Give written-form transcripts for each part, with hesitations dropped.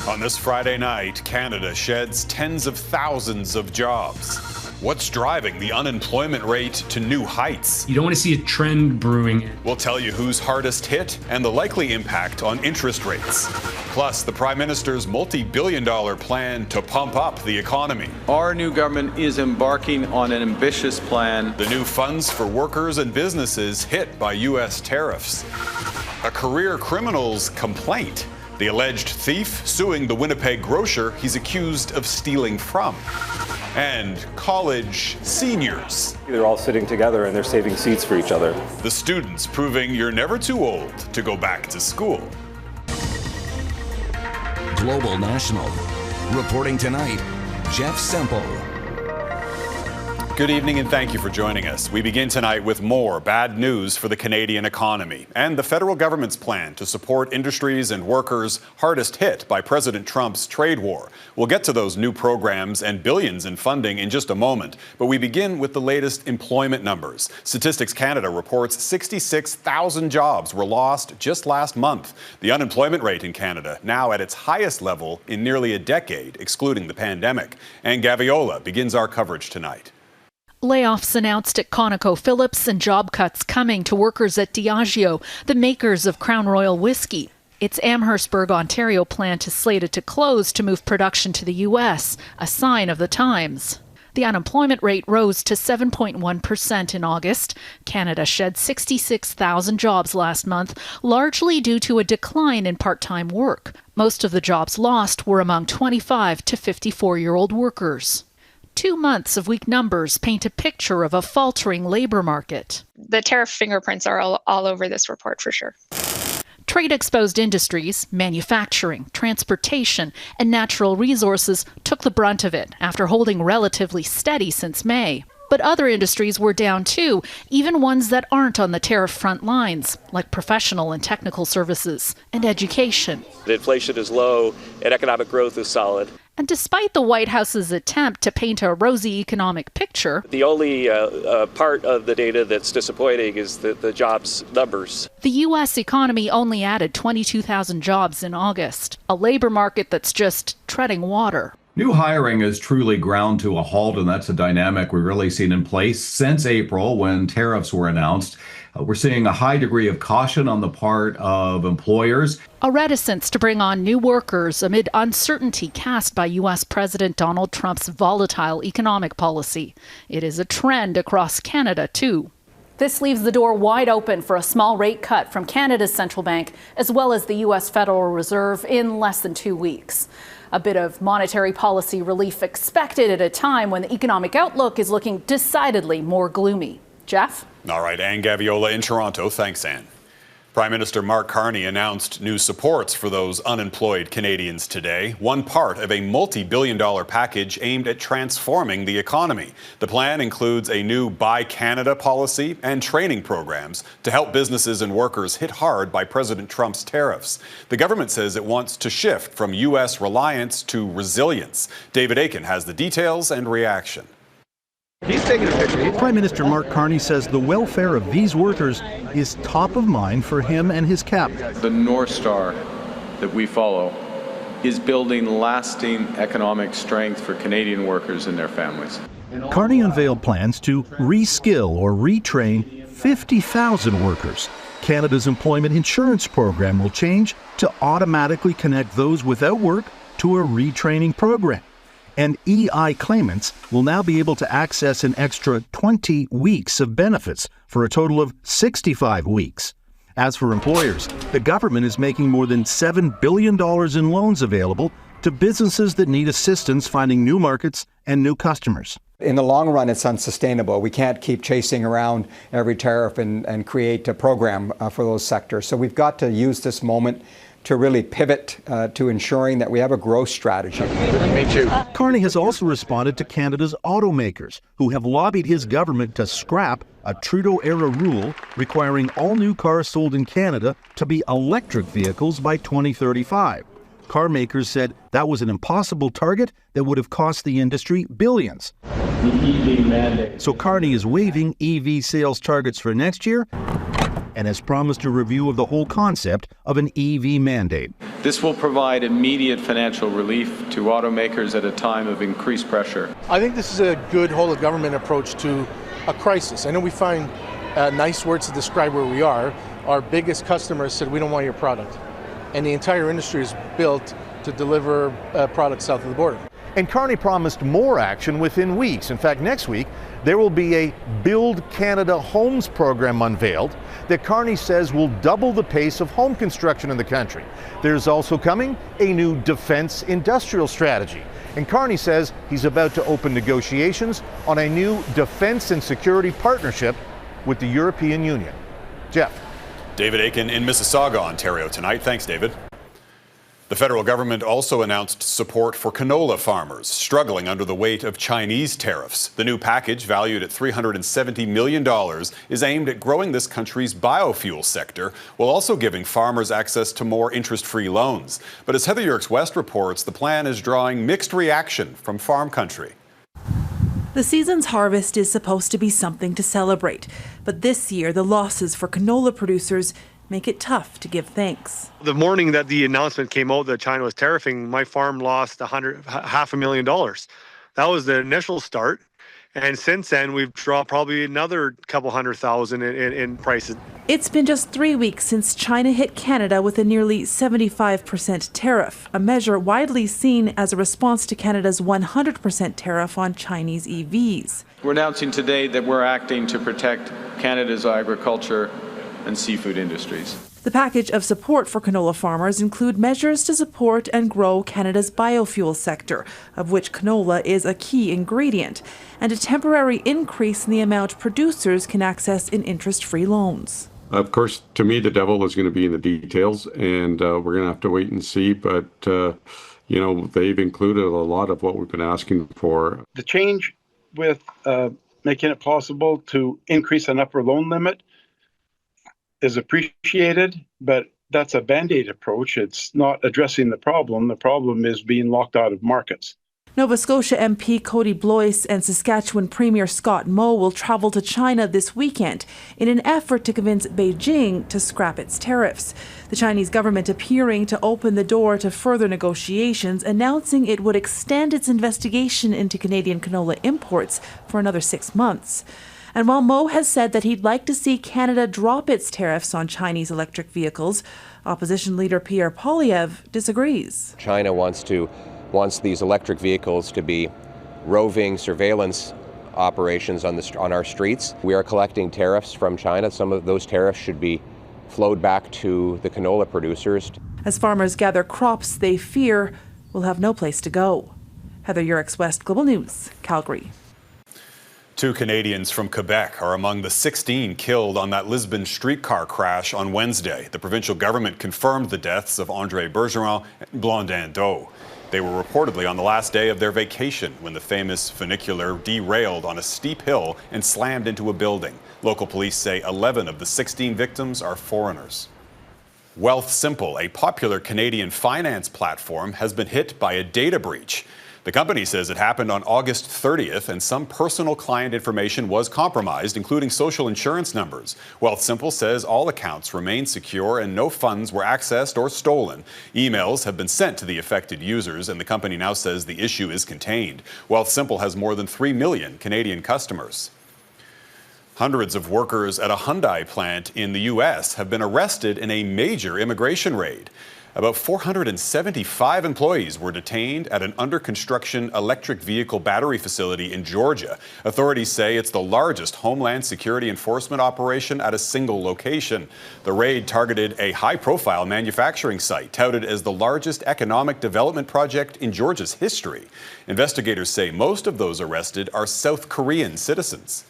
On this Friday night, Canada sheds tens of thousands of jobs. What's driving the unemployment rate to new heights? You don't want to see a trend brewing. We'll tell you who's hardest hit and the likely impact on interest rates. Plus, the Prime Minister's multi-billion-dollar plan to pump up the economy. Our new government is embarking on an ambitious plan. The new funds for workers and businesses hit by U.S. tariffs. A career criminal's complaint. The alleged thief suing the Winnipeg grocer he's accused of stealing from. And college seniors. They're all sitting together and they're saving seats for each other. The students proving you're never too old to go back to school. Global National. Reporting tonight, Jeff Semple. Good evening and thank you for joining us. We begin tonight with more bad news for the Canadian economy and the federal government's plan to support industries and workers hardest hit by President Trump's trade war. We'll get to those new programs and billions in funding in just a moment, but we begin with the latest employment numbers. Statistics Canada reports 66,000 jobs were lost just last month. The unemployment rate in Canada now at its highest level in nearly a decade, excluding the pandemic. And Gaviola begins our coverage tonight. Layoffs announced at ConocoPhillips and job cuts coming to workers at Diageo, the makers of Crown Royal whiskey. Its Amherstburg, Ontario plant is slated to close to move production to the U.S., a sign of the times. The unemployment rate rose to 7.1% in August. Canada shed 66,000 jobs last month, largely due to a decline in part-time work. Most of the jobs lost were among 25 to 54-year-old workers. 2 months of weak numbers paint a picture of a faltering labor market. The tariff fingerprints are all over this report for sure. Trade-exposed industries, manufacturing, transportation, and natural resources took the brunt of it after holding relatively steady since May. But other industries were down too, even ones that aren't on the tariff front lines, like professional and technical services and education. The inflation is low and economic growth is solid. And despite the White House's attempt to paint a rosy economic picture, The only part of the data that's disappointing is the jobs numbers. the U.S. economy only added 22,000 jobs in August, a labor market that's just treading water. New hiring is truly ground to a halt, and that's a dynamic we've really seen in place since April when tariffs were announced. We're seeing a high degree of caution on the part of employers. A reticence to bring on new workers amid uncertainty cast by U.S. President Donald Trump's volatile economic policy. It is a trend across Canada, too. This leaves the door wide open for a small rate cut from Canada's central bank, as well as the U.S. Federal Reserve, in less than 2 weeks. A bit of monetary policy relief expected at a time when the economic outlook is looking decidedly more gloomy. Jeff? All right, Anne Gaviola in Toronto. Thanks, Anne. Prime Minister Mark Carney announced new supports for those unemployed Canadians today, one part of a multi-billion-dollar package aimed at transforming the economy. The plan includes a new Buy Canada policy and training programs to help businesses and workers hit hard by President Trump's tariffs. The government says it wants to shift from U.S. reliance to resilience. David Akin has the details and reaction. He's taking a picture. Prime Minister Mark Carney says the welfare of these workers is top of mind for him and his cabinet. The North Star that we follow is building lasting economic strength for Canadian workers and their families. Carney unveiled plans to reskill or retrain 50,000 workers. Canada's employment insurance program will change to automatically connect those without work to a retraining program. And EI claimants will now be able to access an extra 20 weeks of benefits for a total of 65 weeks. As for employers, the government is making more than $7 billion in loans available to businesses that need assistance finding new markets and new customers. In the long run, it's unsustainable. We can't keep chasing around every tariff and create a program for those sectors. So we've got to use this moment to really pivot to ensuring that we have a growth strategy. Me too. Carney has also responded to Canada's automakers, who have lobbied his government to scrap a Trudeau-era rule requiring all new cars sold in Canada to be electric vehicles by 2035. Car makers said that was an impossible target that would have cost the industry billions. The EV mandate. So Carney is waiving EV sales targets for next year and has promised a review of the whole concept of an EV mandate. This will provide immediate financial relief to automakers at a time of increased pressure. I think this is a good whole-of-government approach to a crisis. I know we find nice words to describe where we are. Our biggest customers said, we don't want your product. And the entire industry is built to deliver products south of the border. And Carney promised more action within weeks. In fact, next week, there will be a Build Canada Homes program unveiled that Carney says will double the pace of home construction in the country. There's also coming a new defense industrial strategy. And Carney says he's about to open negotiations on a new defense and security partnership with the European Union. Jeff. David Akin in Mississauga, Ontario tonight. Thanks, David. The federal government also announced support for canola farmers struggling under the weight of Chinese tariffs. The new package, valued at $370 million, is aimed at growing this country's biofuel sector, while also giving farmers access to more interest-free loans. But as Heather Yerkes West reports, the plan is drawing mixed reaction from farm country. The season's harvest is supposed to be something to celebrate, but this year the losses for canola producers make it tough to give thanks. The morning that the announcement came out that China was tariffing, my farm lost $500,000. That was the initial start. And since then, we've dropped probably another couple $100,000 in prices. It's been just 3 weeks since China hit Canada with a nearly 75% tariff, a measure widely seen as a response to Canada's 100% tariff on Chinese EVs. We're announcing today that we're acting to protect Canada's agriculture and seafood industries. The package of support for canola farmers include measures to support and grow Canada's biofuel sector, of which canola is a key ingredient, and a temporary increase in the amount producers can access in interest-free loans. Of course, to me, the devil is going to be in the details, and we're going to have to wait and see. But, they've included a lot of what we've been asking for. The change with making it possible to increase an upper loan limit is appreciated, but that's a Band-Aid approach. It's not addressing the problem. The problem is being locked out of markets. Nova Scotia MP Cody Blois and Saskatchewan Premier Scott Moe will travel to China this weekend in an effort to convince Beijing to scrap its tariffs. The Chinese government appearing to open the door to further negotiations, announcing it would extend its investigation into Canadian canola imports for another 6 months. And while Moe has said that he'd like to see Canada drop its tariffs on Chinese electric vehicles, opposition leader Pierre Poilievre disagrees. China wants these electric vehicles to be roving surveillance operations on our streets. We are collecting tariffs from China. Some of those tariffs should be flowed back to the canola producers. As farmers gather crops they fear will have no place to go. Heather Yerkes West, Global News, Calgary. 2 Canadians from Quebec are among the 16 killed on that Lisbon streetcar crash on Wednesday. The provincial government confirmed the deaths of André Bergeron and Blondin Do. They were reportedly on the last day of their vacation when the famous funicular derailed on a steep hill and slammed into a building. Local police say 11 of the 16 victims are foreigners. Wealthsimple, a popular Canadian finance platform, has been hit by a data breach. The company says it happened on August 30th and some personal client information was compromised, including social insurance numbers. Wealthsimple says all accounts remain secure and no funds were accessed or stolen. Emails have been sent to the affected users and the company now says the issue is contained. Wealthsimple has more than 3 million Canadian customers. Hundreds of workers at a Hyundai plant in the U.S. have been arrested in a major immigration raid. About 475 employees were detained at an under-construction electric vehicle battery facility in Georgia. Authorities say it's the largest Homeland Security enforcement operation at a single location. The raid targeted a high-profile manufacturing site, touted as the largest economic development project in Georgia's history. Investigators say most of those arrested are South Korean citizens.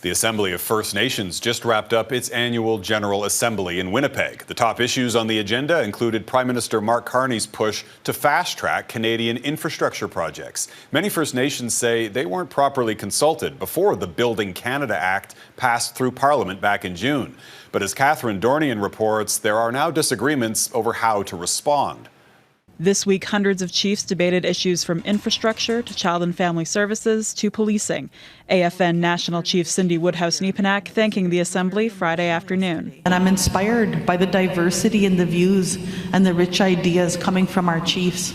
The Assembly of First Nations just wrapped up its annual General Assembly in Winnipeg. The top issues on the agenda included Prime Minister Mark Carney's push to fast-track Canadian infrastructure projects. Many First Nations say they weren't properly consulted before the Building Canada Act passed through Parliament back in June. But as Catherine Dornian reports, there are now disagreements over how to respond. This week, hundreds of chiefs debated issues from infrastructure to child and family services to policing. AFN National Chief Cindy Woodhouse-Neepanak thanking the Assembly Friday afternoon. And I'm inspired by the diversity in the views and the rich ideas coming from our chiefs.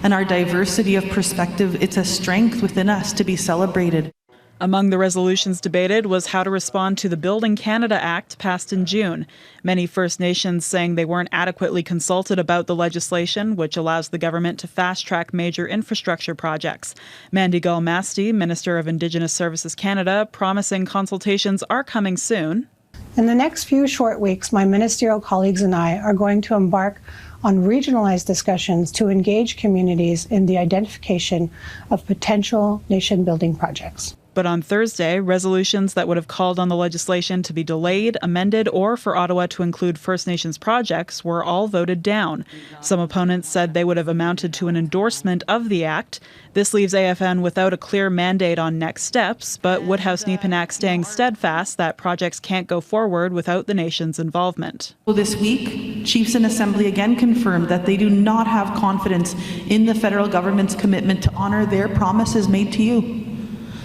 And our diversity of perspective, it's a strength within us to be celebrated. Among the resolutions debated was how to respond to the Building Canada Act passed in June. Many First Nations saying they weren't adequately consulted about the legislation, which allows the government to fast-track major infrastructure projects. Mandy Gull-Masti, Minister of Indigenous Services Canada, promising consultations are coming soon. In the next few short weeks, my ministerial colleagues and I are going to embark on regionalized discussions to engage communities in the identification of potential nation-building projects. But on Thursday, resolutions that would have called on the legislation to be delayed, amended, or for Ottawa to include First Nations projects were all voted down. Some opponents said they would have amounted to an endorsement of the act. This leaves AFN without a clear mandate on next steps, but Woodhouse-Neepanak staying steadfast that projects can't go forward without the nation's involvement. Well, this week, Chiefs in Assembly again confirmed that they do not have confidence in the federal government's commitment to honour their promises made to you.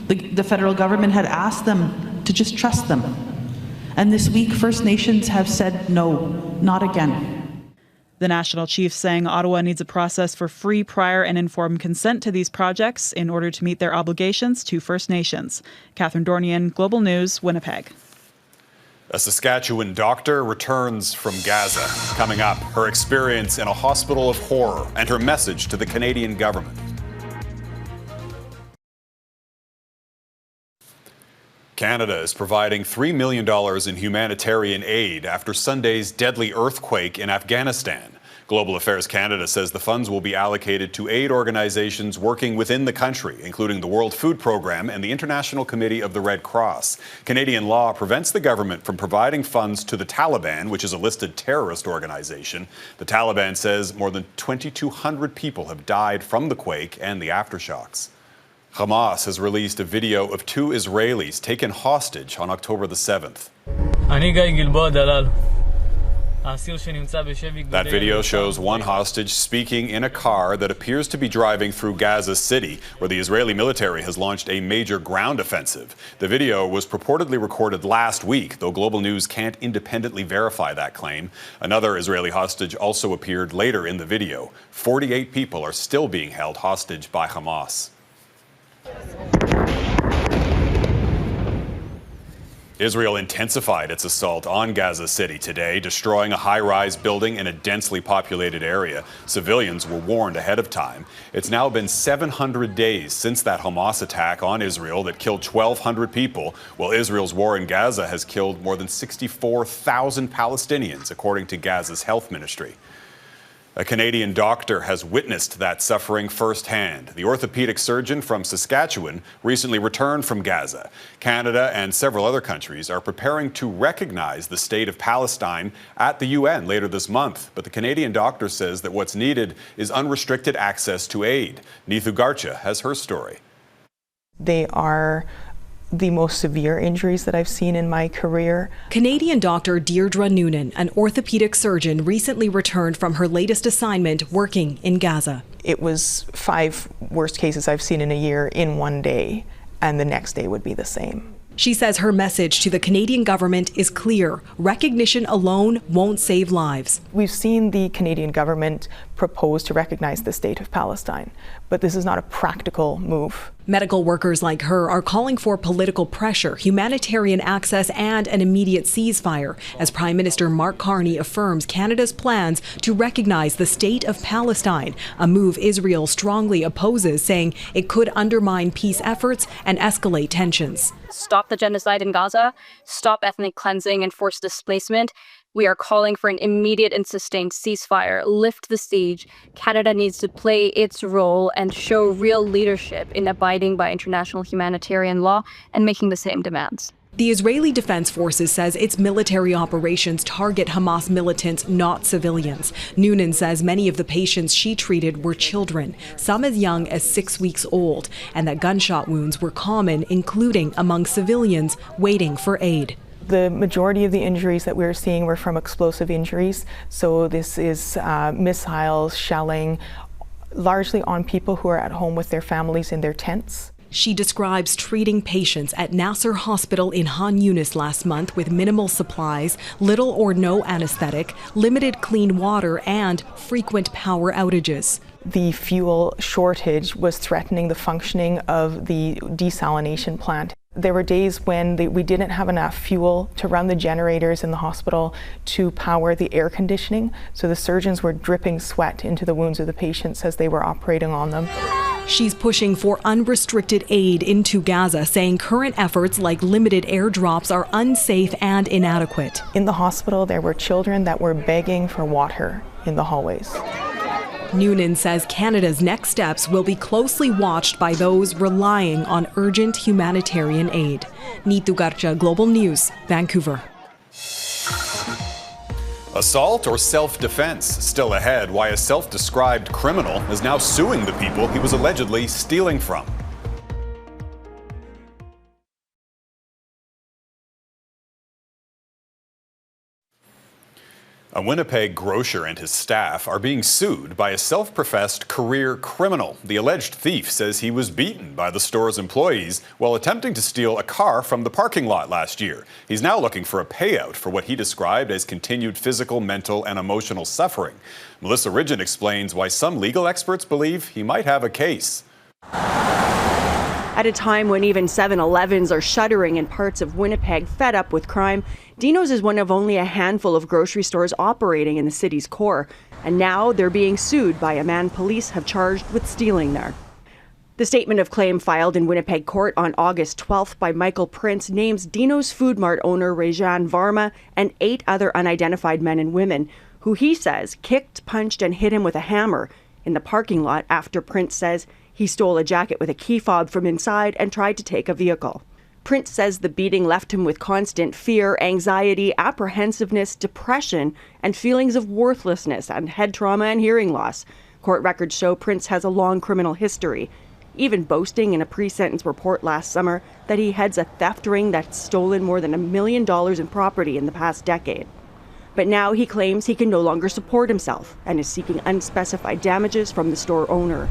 The federal government had asked them to just trust them. And this week, First Nations have said no, not again. The National Chief saying Ottawa needs a process for free, prior and informed consent to these projects in order to meet their obligations to First Nations. Catherine Dornian, Global News, Winnipeg. A Saskatchewan doctor returns from Gaza. Coming up, her experience in a hospital of horror and her message to the Canadian government. Canada is providing $3 million in humanitarian aid after Sunday's deadly earthquake in Afghanistan. Global Affairs Canada says the funds will be allocated to aid organizations working within the country, including the World Food Programme and the International Committee of the Red Cross. Canadian law prevents the government from providing funds to the Taliban, which is a listed terrorist organization. The Taliban says more than 2,200 people have died from the quake and the aftershocks. Hamas has released a video of 2 Israelis taken hostage on October the 7th. That video shows one hostage speaking in a car that appears to be driving through Gaza City, where the Israeli military has launched a major ground offensive. The video was purportedly recorded last week, though Global News can't independently verify that claim. Another Israeli hostage also appeared later in the video. 48 people are still being held hostage by Hamas. Israel intensified its assault on Gaza City today, destroying a high-rise building in a densely populated area. Civilians were warned ahead of time. It's now been 700 days since that Hamas attack on Israel that killed 1,200 people, while Israel's war in Gaza has killed more than 64,000 Palestinians, according to Gaza's health ministry. A Canadian doctor has witnessed that suffering firsthand. The orthopaedic surgeon from Saskatchewan recently returned from Gaza. Canada and several other countries are preparing to recognize the state of Palestine at the UN later this month. But the Canadian doctor says that what's needed is unrestricted access to aid. Neetu Garcha has her story. They are the most severe injuries that I've seen in my career. Canadian doctor Deirdre Nunan, an orthopedic surgeon, recently returned from her latest assignment working in Gaza. It was 5 worst cases I've seen in a year in one day, and the next day would be the same. She says her message to the Canadian government is clear. Recognition alone won't save lives. We've seen the Canadian government propose to recognize the state of Palestine, but this is not a practical move. Medical workers like her are calling for political pressure, humanitarian access, and an immediate ceasefire, as Prime Minister Mark Carney affirms Canada's plans to recognize the state of Palestine, a move Israel strongly opposes, saying it could undermine peace efforts and escalate tensions. Stop the genocide in Gaza, stop ethnic cleansing and forced displacement. We are calling for an immediate and sustained ceasefire. Lift the siege. Canada needs to play its role and show real leadership in abiding by international humanitarian law and making the same demands. The Israeli Defense Forces says its military operations target Hamas militants, not civilians. Nunan says many of the patients she treated were children, some as young as 6 weeks old, and that gunshot wounds were common, including among civilians waiting for aid. The majority of the injuries that we were seeing were from explosive injuries. So this is missiles, shelling, largely on people who are at home with their families in their tents. She describes treating patients at Nasser Hospital in Han Yunis last month with minimal supplies, little or no anesthetic, limited clean water, and frequent power outages. The fuel shortage was threatening the functioning of the desalination plant. There were days when we didn't have enough fuel to run the generators in the hospital to power the air conditioning, so the surgeons were dripping sweat into the wounds of the patients as they were operating on them. She's pushing for unrestricted aid into Gaza, saying current efforts like limited airdrops are unsafe and inadequate. In the hospital, there were children that were begging for water in the hallways. Nunan says Canada's next steps will be closely watched by those relying on urgent humanitarian aid. Neetu Garcha, Global News, Vancouver. Assault or self-defense? Still ahead, why a self-described criminal is now suing the people he was allegedly stealing from. A Winnipeg grocer and his staff are being sued by a self-professed career criminal. The alleged thief says he was beaten by the store's employees while attempting to steal a car from the parking lot last year. He's now looking for a payout for what he described as continued physical, mental, and emotional suffering. Melissa Ridgen explains why some legal experts believe he might have a case. At a time when even 7-Elevens are shuttering in parts of Winnipeg, fed up with crime, Dino's is one of only a handful of grocery stores operating in the city's core. And now they're being sued by a man police have charged with stealing there. The statement of claim filed in Winnipeg court on August 12th by Michael Prince names Dino's Food Mart owner Rajan Varma and 8 other unidentified men and women, who he says kicked, punched, and hit him with a hammer in the parking lot after Prince says he stole a jacket with a key fob from inside and tried to take a vehicle. Prince says the beating left him with constant fear, anxiety, apprehensiveness, depression, and feelings of worthlessness and head trauma and hearing loss. Court records show Prince has a long criminal history, even boasting in a pre-sentence report last summer that he heads a theft ring that's stolen more than $1 million in property in the past decade. But now he claims he can no longer support himself and is seeking unspecified damages from the store owner.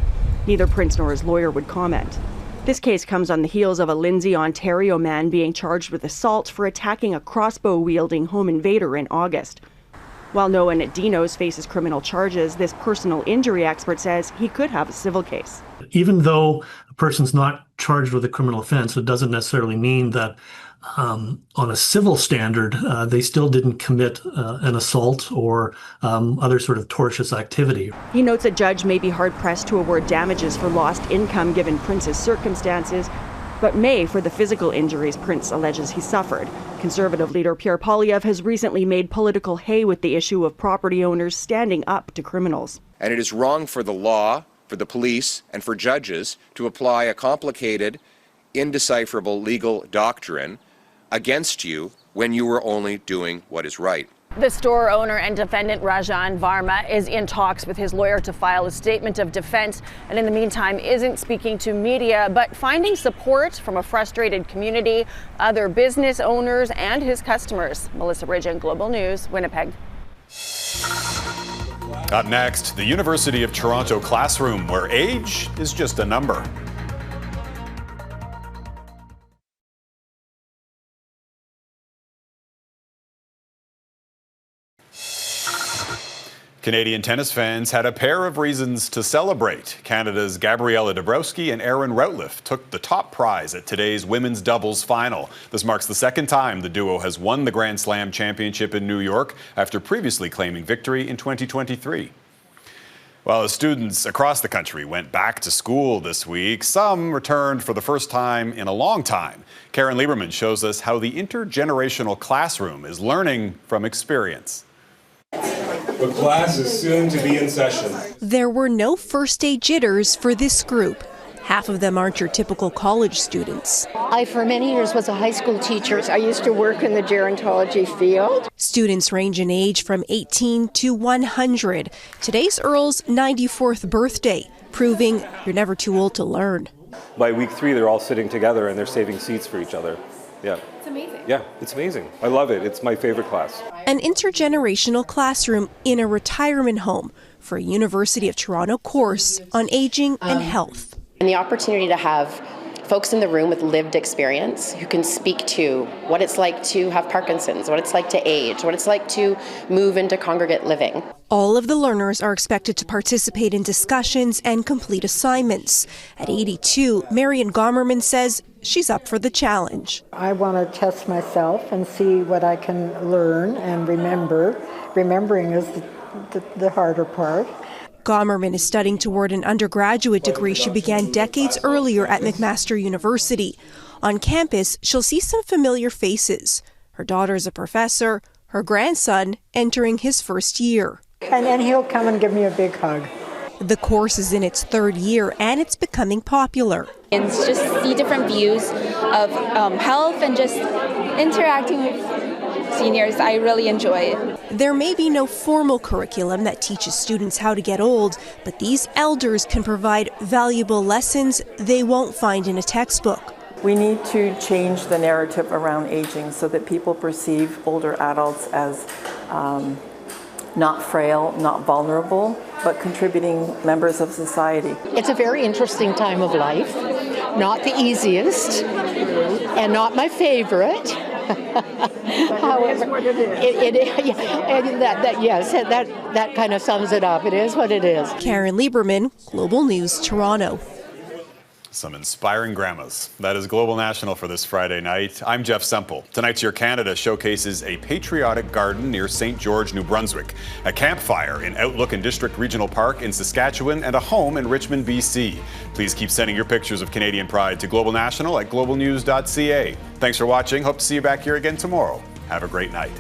Neither Prince nor his lawyer would comment. This case comes on the heels of a Lindsay, Ontario man being charged with assault for attacking a crossbow-wielding home invader in August. While no one at Dino's faces criminal charges, this personal injury expert says he could have a civil case. Even though a person's not charged with a criminal offense, it doesn't necessarily mean that on a civil standard, they still didn't commit an assault or other sort of tortious activity. He notes a judge may be hard-pressed to award damages for lost income given Prince's circumstances, but may for the physical injuries Prince alleges he suffered. Conservative leader Pierre Poilievre has recently made political hay with the issue of property owners standing up to criminals. And it is wrong for the law, for the police, and for judges to apply a complicated, indecipherable legal doctrine against you when you were only doing what is right. The store owner and defendant Rajan Varma is in talks with his lawyer to file a statement of defense, and in the meantime isn't speaking to media, but finding support from a frustrated community, other business owners, and his customers. Melissa Ridgen, Global News, Winnipeg. Up next, the University of Toronto classroom, where age is just a number. Canadian tennis fans had a pair of reasons to celebrate. Canada's Gabriela Dabrowski and Aaron Routliffe took the top prize at today's women's doubles final. This marks the second time the duo has won the Grand Slam championship in New York after previously claiming victory in 2023. Well, as students across the country went back to school this week, some returned for the first time in a long time. Karen Lieberman shows us how the intergenerational classroom is learning from experience. The class is soon to be in session. There were no first day jitters for this group. Half of them aren't your typical college students. I, for many years, was a high school teacher. I used to work in the gerontology field. Students range in age from 18 to 100. Today's Earl's 94th birthday, proving you're never too old to learn. By week 3, they're all sitting together and they're saving seats for each other. Yeah. amazing. Yeah, it's amazing. I love it. It's my favorite class. An intergenerational classroom in a retirement home for a University of Toronto course on aging and health. And the opportunity to have folks in the room with lived experience who can speak to what it's like to have Parkinson's, what it's like to age, what it's like to move into congregate living. All of the learners are expected to participate in discussions and complete assignments. At 82, Marian Gomerman says she's up for the challenge. I want to test myself and see what I can learn and remember. Remembering is the harder part. Gomerman is studying toward an undergraduate degree she began decades earlier at McMaster University. On campus, she'll see some familiar faces. Her daughter's a professor, her grandson entering his first year. And then he'll come and give me a big hug. The course is in its third year and it's becoming popular. And just see different views of health and just interacting with seniors. I really enjoy it. There may be no formal curriculum that teaches students how to get old, but these elders can provide valuable lessons they won't find in a textbook. We need to change the narrative around aging so that people perceive older adults as not frail, not vulnerable, but contributing members of society. It's a very interesting time of life, not the easiest, and not my favorite. However, that kind of sums it up. It is what it is. Karen Lieberman, Global News, Toronto. Some inspiring grandmas. That is Global National for this Friday night. I'm Jeff Semple. Tonight's Your Canada showcases a patriotic garden near St. George, New Brunswick, a campfire in Outlook and District Regional Park in Saskatchewan, and a home in Richmond, BC. Please keep sending your pictures of Canadian pride to Global National at globalnews.ca. Thanks for watching. Hope to see you back here again tomorrow. Have a great night.